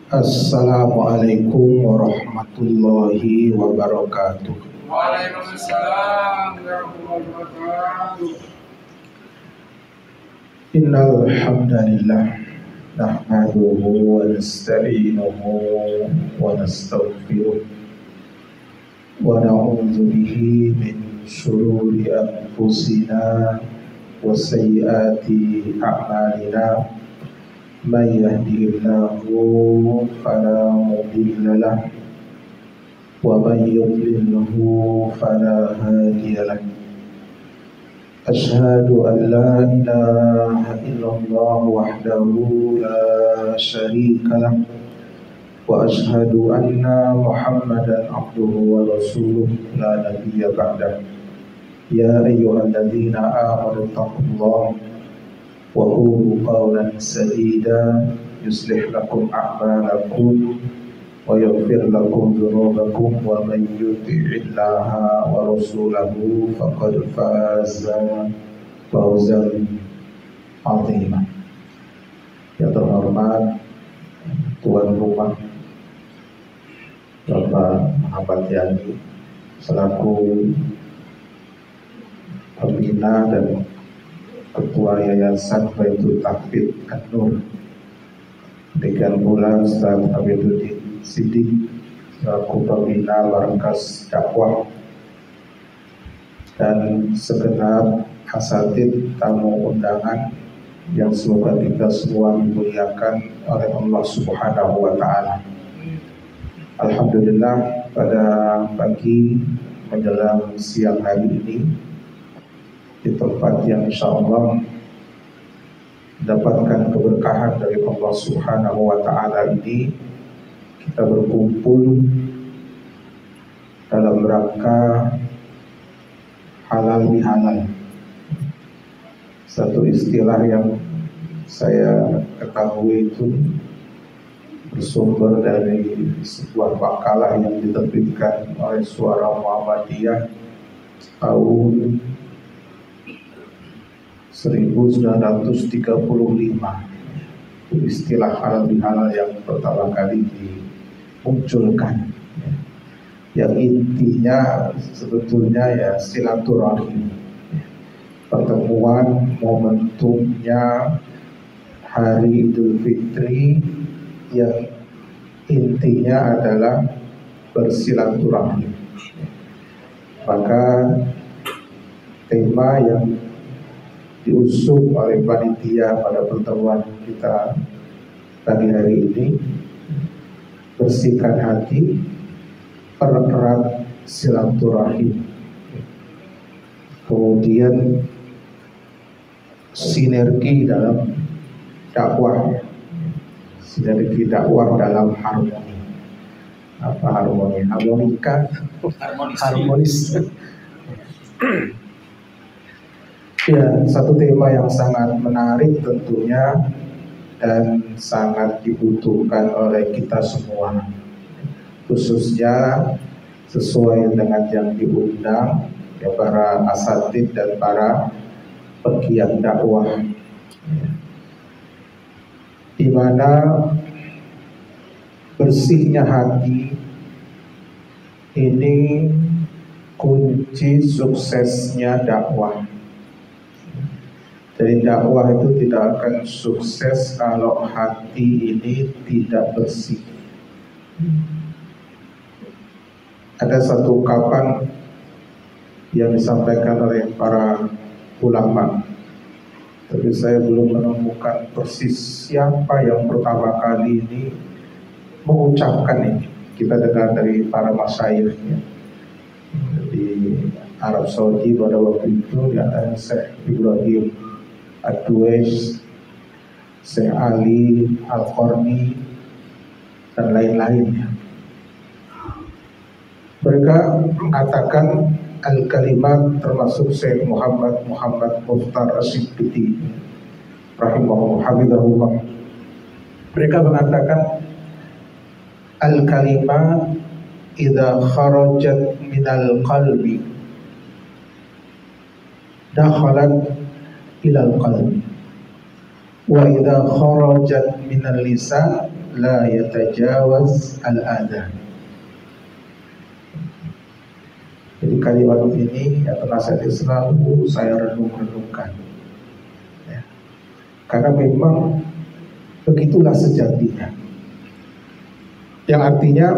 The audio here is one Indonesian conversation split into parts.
Assalamualaikum warahmatullahi wabarakatuh. Waalaikumsalam warahmatullahi wabarakatuh. Innal hamdalillah nahmaduhu wa nasta'inuhu wa nastaghfiruh wa na'udzu bihi min shururi anfusina wa sayyiati a'malina. May yahdihillahu fala mudilla lahu wa may yudlilhu fala hadiya lahu. Asyhadu an la ilaha illallah wahdahu la syarika lahu wa asyhadu anna Muhammadan abduhu wa rasuluh la nabiyya ba'dah. Ya ayyuhalladzina amanu taqullaha wa qulu qawlan sadida yuslih lakum a'malakum wa yaghfir lakum dhunubakum wa man yuti'illaha wa rasulahu faqad faza fawzan 'azima. Yang terhormat tuan rumah Bapak Muhammad Yani selaku pembina dan Ketua Yayasan Baitul Tahfidz An-Nur, demikian pula Ustaz Abiduddin Siddiq selaku pembina Markas Dakwah, dan segenap asatidz tamu undangan yang semoga kita semua dimuliakan oleh Allah Subhanahu wa Ta'ala. Alhamdulillah, pada pagi menjelang siang hari ini di tempat yang insya Allah mendapatkan keberkahan dari Allah Subhanahu wa Ta'ala ini, kita berkumpul dalam rangka halal bihalal. Satu istilah yang saya ketahui itu bersumber dari sebuah makalah yang diterbitkan oleh Suara Muhammadiyah tahun 1935. Istilah halal bihalal yang pertama kali dimunculkan, yang intinya sebetulnya ya silaturahim, pertemuan momentumnya hari Idul Fitri yang intinya adalah bersilaturahim. Maka tema yang diusung oleh panitia pada pertemuan kita pagi hari ini, bersihkan hati, pererat silaturahim. Kemudian sinergi dalam dakwah, sinergi dakwah dalam harmoni. Apa harmoni? Harmonika, harmonis. Ya, satu tema yang sangat menarik tentunya dan sangat dibutuhkan oleh kita semua, khususnya sesuai dengan yang diundang ya, para asatidz dan para pegiat dakwah, di mana bersihnya hati ini kunci suksesnya dakwah. Jadi dakwah itu tidak akan sukses kalau hati ini tidak bersih. Ada satu ungkapan yang disampaikan oleh para ulama, tapi saya belum menemukan persis siapa yang pertama kali ini mengucapkan ini. Kita dengar dari para masyayikh di Arab Saudi pada waktu itu, di antara Syekh Ibrahim Ad-Duwais, Syekh Ali Al-Qarni, dan lain-lainnya. Mereka mengatakan al-kalimat, termasuk Syekh Muhammad Mukhtar As-Siddiqi rahimahullah. Mereka mengatakan al-kalimat idza kharajat minal qalbi dakhalat ilal qalbi wa idza kharajat minal lisan la yatajawaz al-adhan. Jadi kalimat ini atau nasihat selalu saya renung-renungkan ya. Karena memang begitulah sejatinya, yang artinya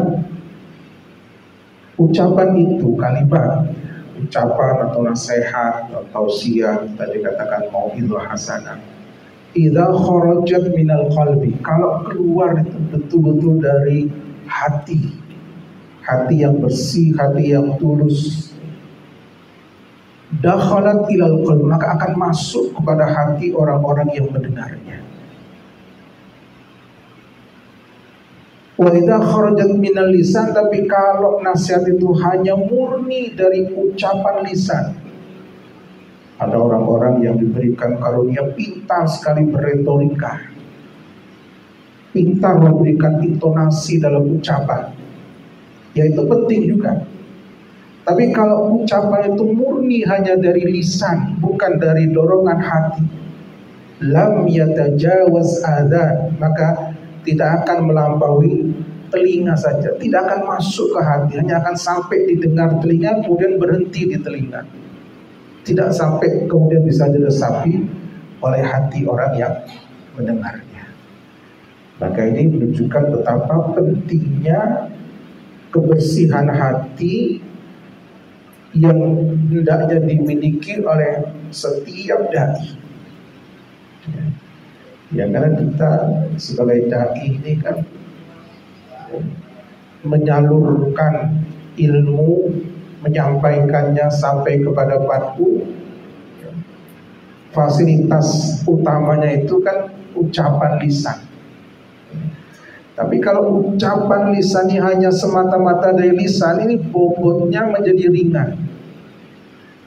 ucapan itu, kalimat, ucapan atau nasihat atau tausiah, tadi katakan mau'izah hasanah, idza kharajat minal qalbi, kalau keluar itu betul-betul dari hati, hati yang bersih, hati yang tulus, dakhalat ilal qalbi, maka akan masuk kepada hati orang-orang yang mendengarnya. Wa idza kharajat minal lisan, tapi kalau nasihat itu hanya murni dari ucapan lisan. Ada orang-orang yang diberikan karunia pintar sekali berretorika, pintar memberikan intonasi dalam ucapan, ya itu penting juga. Tapi kalau ucapan itu murni hanya dari lisan, bukan dari dorongan hati, lam yatajawaz adzan, maka tidak akan melampaui telinga saja, tidak akan masuk ke hati, hanya akan sampai didengar telinga kemudian berhenti di telinga, tidak sampai kemudian bisa diresapi oleh hati orang yang mendengarnya. Maka ini menunjukkan betapa pentingnya kebersihan hati yang hendaknya dimiliki oleh setiap dai. Ya, karena kita sebagai dai ini kan menyalurkan ilmu, menyampaikannya sampai kepada batu. Fasilitas utamanya itu kan ucapan lisan. Tapi kalau ucapan lisan ini hanya semata-mata dari lisan, ini bobotnya menjadi ringan.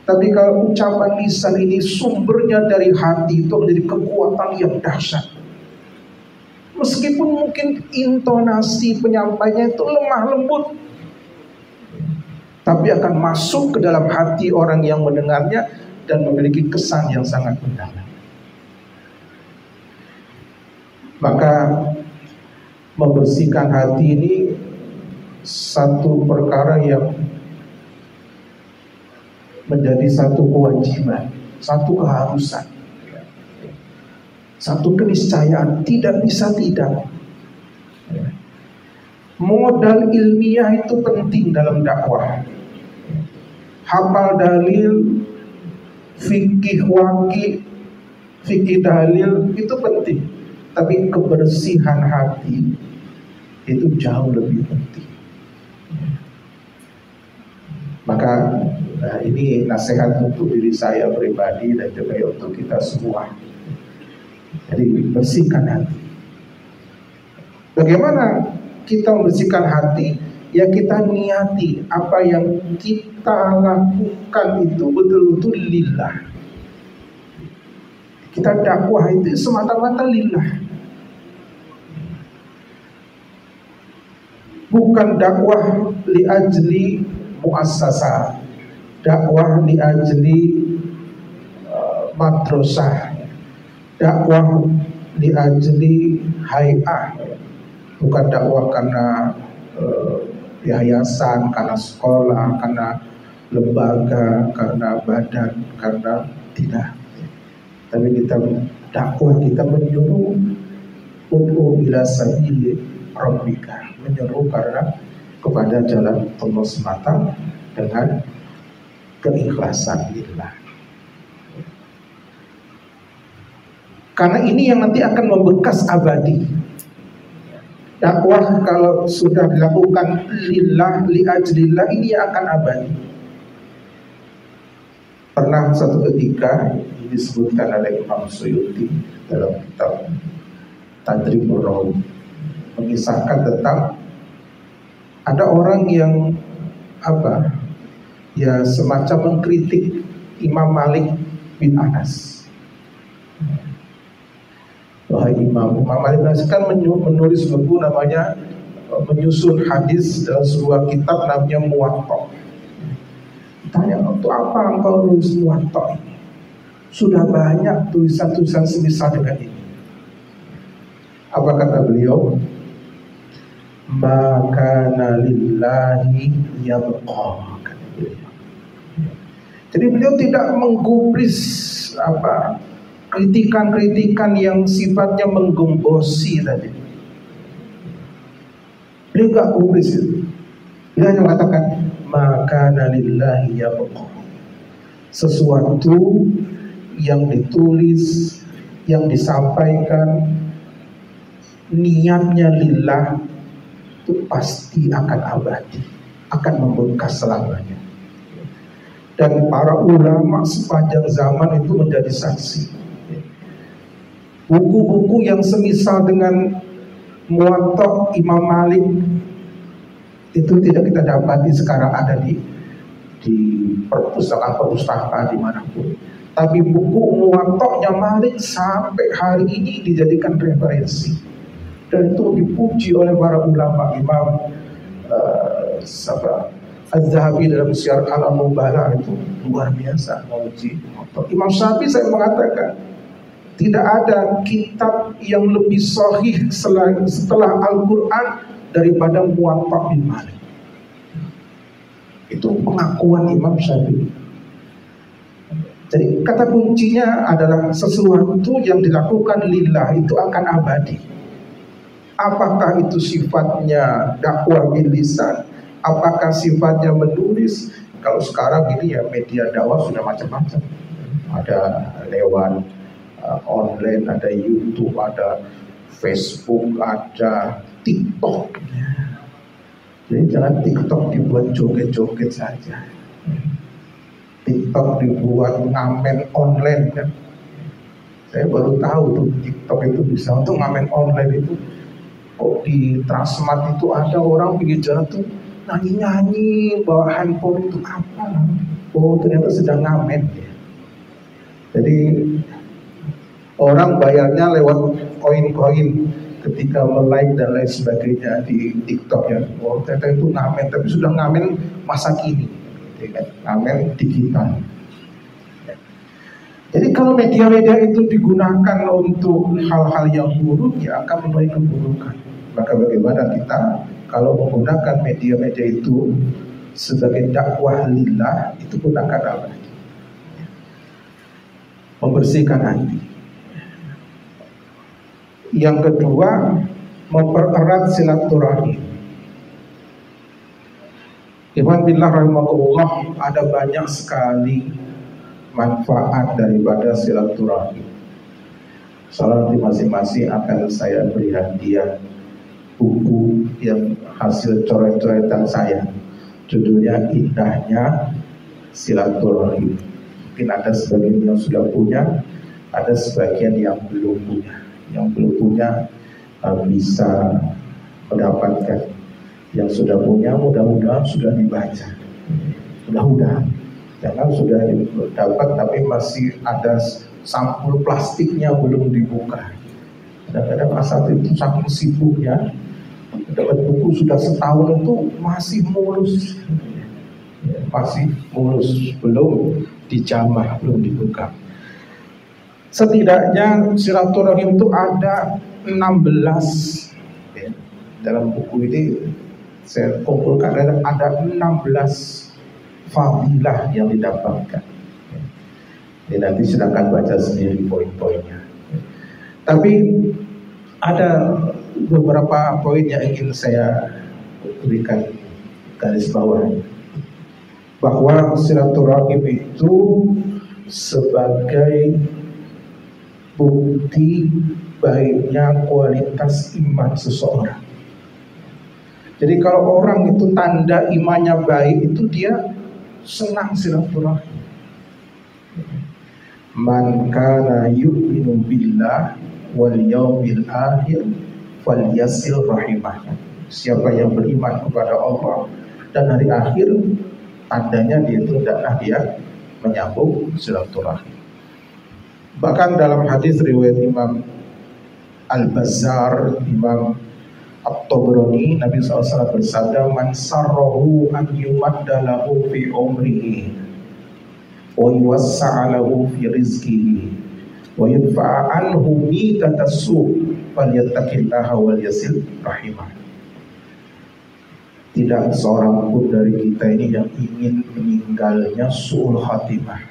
Tapi kalau ucapan lisan ini sumbernya dari hati, itu menjadi kekuatan yang dahsyat. Meskipun mungkin intonasi penyampainya itu lemah lembut, tapi akan masuk ke dalam hati orang yang mendengarnya dan memiliki kesan yang sangat mendalam. Maka membersihkan hati ini satu perkara yang menjadi satu kewajiban, satu keharusan, satu keniscayaan, tidak bisa tidak. Modal ilmiah itu penting dalam dakwah. Hafal dalil, fikih waqi, fikih dalil itu penting. Tapi kebersihan hati itu jauh lebih penting. Maka ini nasihat untuk diri saya pribadi dan juga untuk kita semua. Jadi bersihkan hati. Bagaimana kita membersihkan hati? Ya kita niati apa yang kita lakukan itu betul-betul lillah. Kita dakwah itu semata-mata lillah. Bukan dakwah li ajli muassasah, dakwah li ajli madrasah, dakwah li ajli hay'ah, bukan dakwah karena yayasan, karena sekolah, karena lembaga, karena badan, karena tidak. Tapi kita dakwah, kita menyuruh ud'u ila sabili rabbika, menyuruh karena kepada jalan Allah semata dengan keikhlasan lillah. Karena ini yang nanti akan membekas abadi. Dakwah kalau sudah dilakukan lillah, li ajlillah, ini akan abadi. Pernah satu ketika disebutkan oleh Imam Suyuti dalam kitab Tadribur Rawi, mengisahkan tentang ada orang yang ya semacam mengkritik Imam Malik bin Anas. Wahai Imam Malik bin Anas kan menulis buku namanya, menyusun hadis dalam sebuah kitab namanya Muwatta. Tanya, untuk apa engkau nulis Muwatta ini? Sudah banyak tulisan-tulisan semisal dengan ini. Apa kata beliau? maka lillahi yabqa. Jadi beliau tidak menggubris kritikan-kritikan yang sifatnya menggembosi tadi. Beliau tidak gubris itu. Beliau hanya mengatakan maka lillahi yabqa. Sesuatu yang ditulis, yang disampaikan, niatnya lillah, itu pasti akan abadi, akan membekas selamanya. Dan para ulama sepanjang zaman itu menjadi saksi. Buku-buku yang semisal dengan Muwatta Imam Malik itu tidak kita dapati sekarang ada di perpustakaan dimanapun. Tapi buku Muwatta Malik sampai hari ini dijadikan referensi, dan itu dipuji oleh para ulama. Imam Az-Zahabi dalam Syiar Al-Mubala itu luar biasa memuji. Imam Syafi'i saya mengatakan tidak ada kitab yang lebih sahih setelah Al-Quran daripada Muwatta bin Malik. Itu pengakuan Imam Syafi'i. Jadi kata kuncinya adalah sesuatu yang dilakukan lillah itu akan abadi. Apakah itu sifatnya dakwah bil lisan, apakah sifatnya menulis? Kalau sekarang ini ya media dakwah sudah macam-macam. Ada lewat online, ada YouTube, ada Facebook, ada TikTok. Jadi jangan TikTok dibuat joget-joget saja. TikTok dibuat ngamen online kan. Saya baru tahu tuh TikTok itu bisa untuk ngamen online itu. Kok di Transmart itu ada orang pinggir jalan tuh nyanyi-nyanyi bawa handphone itu apa? Oh ternyata sedang ngamen ya. Jadi orang bayarnya lewat koin-koin ketika like dan lain sebagainya di TikTok ya. Oh ternyata itu ngamen, tapi sudah ngamen masa kini, ngamen digital. Jadi kalau media-media itu digunakan untuk hal-hal yang buruk, ya akan membawa keburukan. Maka bagaimana kita kalau menggunakan media-media itu sebagai dakwah lillah, itu pun akan apa? Membersihkan hati. Yang kedua, mempererat silaturahim. Ikhwan billah rahimakumullah, ada banyak sekali manfaat daripada silaturahim. Salah nanti masing-masing akan saya beri hadiah buku yang hasil coret-coretan saya. Judulnya Indahnya Silaturahim. Mungkin ada sebagian yang sudah punya, ada sebagian yang belum punya. Yang belum punya bisa mendapatkan. Yang sudah punya mudah-mudahan sudah dibaca. Mudah-mudahan. Jangan sudah dapat tapi masih ada sampul plastiknya belum dibuka. Kadang-kadang asal itu saking sibuknya dapat buku sudah setahun itu masih mulus, belum dijamah, belum dibuka. Setidaknya silaturahim itu ada 16 ya. Dalam buku ini saya kumpulkan ada 16 fadilah yang didapatkan. Jadi nanti silakan baca sendiri poin-poinnya. Tapi ada beberapa poin yang ingin saya berikan garis bawah, bahwa silaturahim itu sebagai bukti baiknya kualitas iman seseorang. Jadi kalau orang itu tanda imannya baik itu dia senang silaturahim. Man kana yu'minu billah wal yaumil akhir falyasil rahimah. Siapa yang beriman kepada Allah dan hari akhir, tandanya dia itu hendaklah dia menyambung silaturahim. Bahkan dalam hadis riwayat Imam Al-Bazzar, Imam At-Tabrani, Nabi SAW bersabda, man sarrahu an yumadda lahu fi umrihi wa yuwassa'a lahu fi rizqihi wa yudfa'a anhu mitatasu falyattaqillaha wal yasil rahimah. Tidak seorang pun dari kita ini yang ingin meninggalnya su'ul khatimah.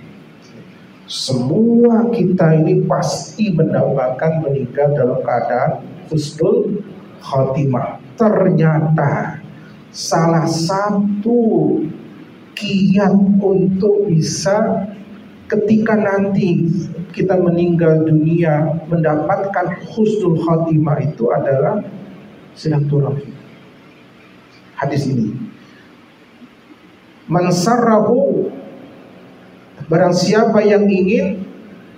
Semua kita ini pasti mendapatkan meninggal dalam keadaan husnul khatimah. Ternyata salah satu kiat untuk bisa ketika nanti kita meninggal dunia mendapatkan husnul khatimah itu adalah silaturahmi. Hadis ini, man sarrahu, barang siapa yang ingin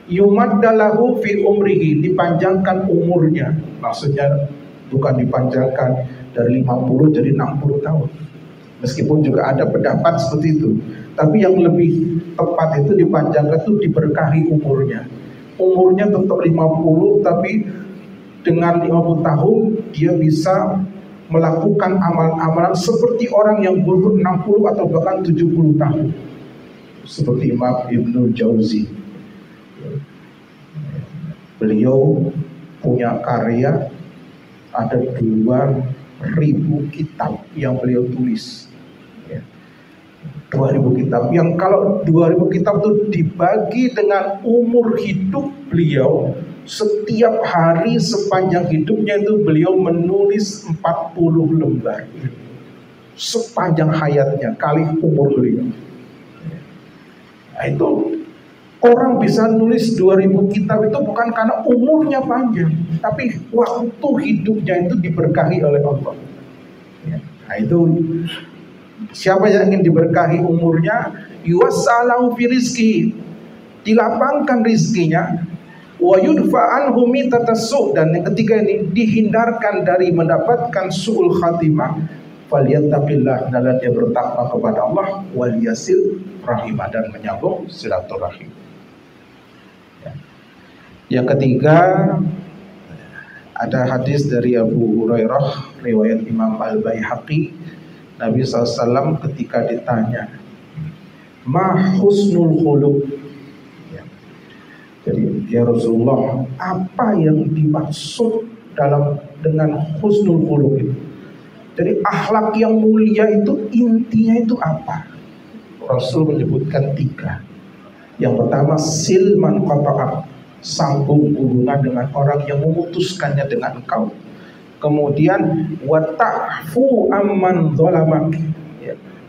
yumaddalahu fi umrihi, dipanjangkan umurnya, maksudnya bukan dipanjangkan dari 50 jadi 60 tahun, meskipun juga ada pendapat seperti itu, tapi yang lebih tepat itu dipanjangkan, itu diberkahi umurnya. Umurnya tetap 50, tapi dengan 50 tahun dia bisa melakukan amal-amalan seperti orang yang berumur 60 atau bahkan 70 tahun, seperti Imam Ibnu Jauzi. Beliau punya karya, ada 2000 kitab yang beliau tulis, 2000 kitab, yang kalau 2000 kitab itu dibagi dengan umur hidup beliau, setiap hari sepanjang hidupnya itu beliau menulis 40 lembar sepanjang hayatnya kali umur beliau. Nah, itu orang bisa nulis 2000 kitab itu bukan karena umurnya panjang, tapi waktu hidupnya itu diberkahi oleh Allah. Nah, itu siapa yang ingin diberkahi umurnya, yuwassalahu fi rizki, dilapangkan rizkinya, wa yudfa anhu mitatasu, dan yang ketiga ini dihindarkan dari mendapatkan su'ul khatimah, falyattaqillah, dan dia bertakwa kepada Allah, wal yasil rahimah, dan menyambung silaturahim. Yang ketiga, ada hadis dari Abu Hurairah riwayat Imam Al-Baihaqi, Nabi SAW ketika ditanya ma husnul khuluq, jadi ya Rasulullah, apa yang dimaksud dengan husnul khuluq itu? Jadi akhlak yang mulia itu intinya itu apa? Rasul menyebutkan 3. Yang pertama, silman qata'ak, sambung hubungan dengan orang yang memutuskannya dengan engkau. Kemudian wata'fu amman zalamak,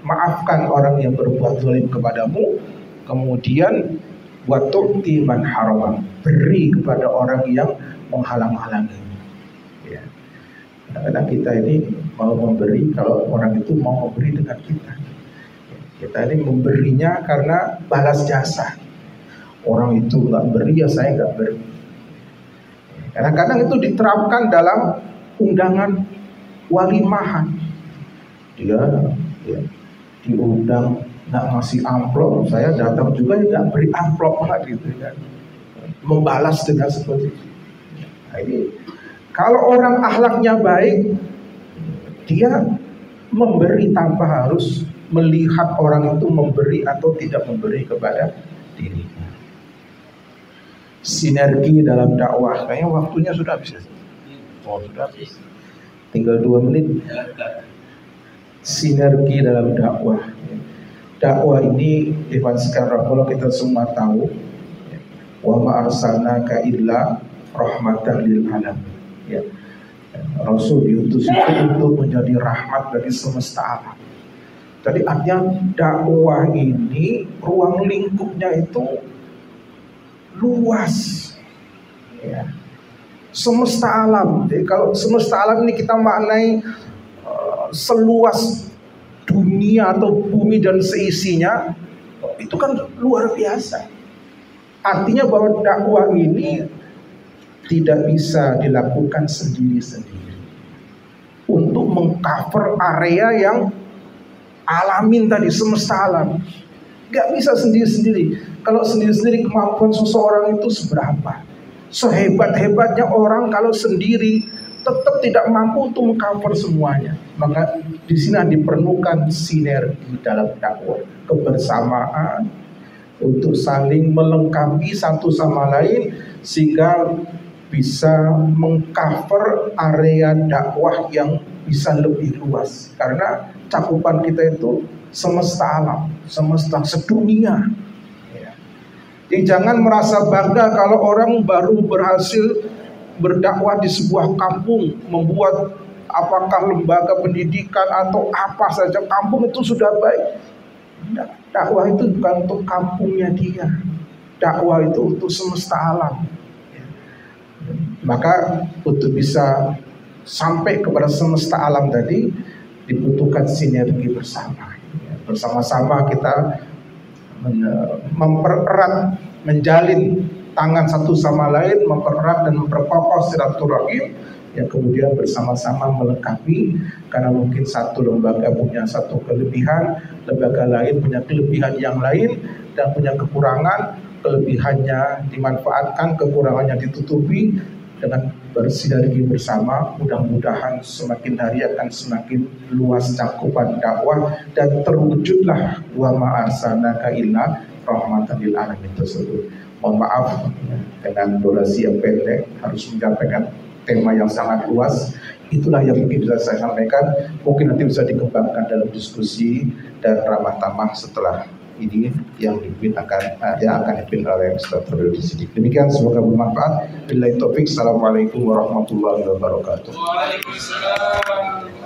maafkan orang yang berbuat zalim kepadamu. Kemudian watu'ti man haramah, beri kepada orang yang menghalang-halangi. Kadang-kadang kita ini mau memberi kalau orang itu mau memberi dengan kita. Kita ini memberinya karena balas jasa. Orang itu nggak beri, ya saya nggak beri. Kadang-kadang itu diterapkan dalam undangan walimahan. Dia diundang nggak ngasih amplop, saya datang juga nggak beri amplop gitu kan, membalas dengan seperti itu. Nah, ini kalau orang akhlaknya baik, dia memberi tanpa harus melihat orang itu memberi atau tidak memberi kepada dirinya. Sinergi dalam dakwah, kayaknya waktunya sudah habis. Sudah habis, tinggal 2 menit. Sinergi dalam dakwah. Dakwah ini Iwan sekarang kalau kita semua tahu, wa ma arsalnaka illa rahmatan lil alamin. Rasul diutus itu untuk menjadi rahmat bagi semesta alam. Jadi artinya dakwah ini ruang lingkupnya itu luas, semesta alam. Jadi kalau semesta alam ini kita maknai seluas dunia atau bumi dan seisinya, itu kan luar biasa. Artinya bahwa dakwah ini tidak bisa dilakukan sendiri-sendiri untuk mengcover area yang alamin tadi, semesta alam. Gak bisa sendiri-sendiri. Kalau sendiri-sendiri kemampuan seseorang itu seberapa? Sehebat-hebatnya orang kalau sendiri tetap tidak mampu untuk mengcover semuanya. Maka di sini diperlukan sinergi dalam dakwah, kebersamaan untuk saling melengkapi satu sama lain sehingga bisa mengcover area dakwah yang bisa lebih luas karena cakupan kita itu semesta alam, semesta sedunia. Jadi jangan merasa bangga kalau orang baru berhasil berdakwah di sebuah kampung, membuat apakah lembaga pendidikan atau apa saja, kampung itu sudah baik. Dakwah itu bukan untuk kampungnya dia, dakwah itu untuk semesta alam. Maka untuk bisa sampai kepada semesta alam tadi dibutuhkan sinergi bersama. Bersama-sama kita mempererat, menjalin tangan satu sama lain, mempererat dan memperkokoh silaturahim yang kemudian bersama-sama melengkapi, karena mungkin satu lembaga punya satu kelebihan, lembaga lain punya kelebihan yang lain dan punya kekurangan, kelebihannya dimanfaatkan, kekurangannya ditutupi. Dengan bersinergi bersama, mudah-mudahan semakin hari akan semakin luas cakupan dakwah dan terwujudlah wa ma arsalnaka illa rahmatan lil alamin tersebut. Mohon maaf dengan durasi yang pendek harus menyampaikan tema yang sangat luas. Itulah yang mungkin bisa saya sampaikan. Mungkin nanti bisa dikembangkan dalam diskusi dan ramah tamah setelah ini yang akan dipimpin oleh Ustaz Fadil di sini. Demikian, semoga bermanfaat. Billahi taufik. Assalamualaikum warahmatullahi wabarakatuh. Waalaikumsalam.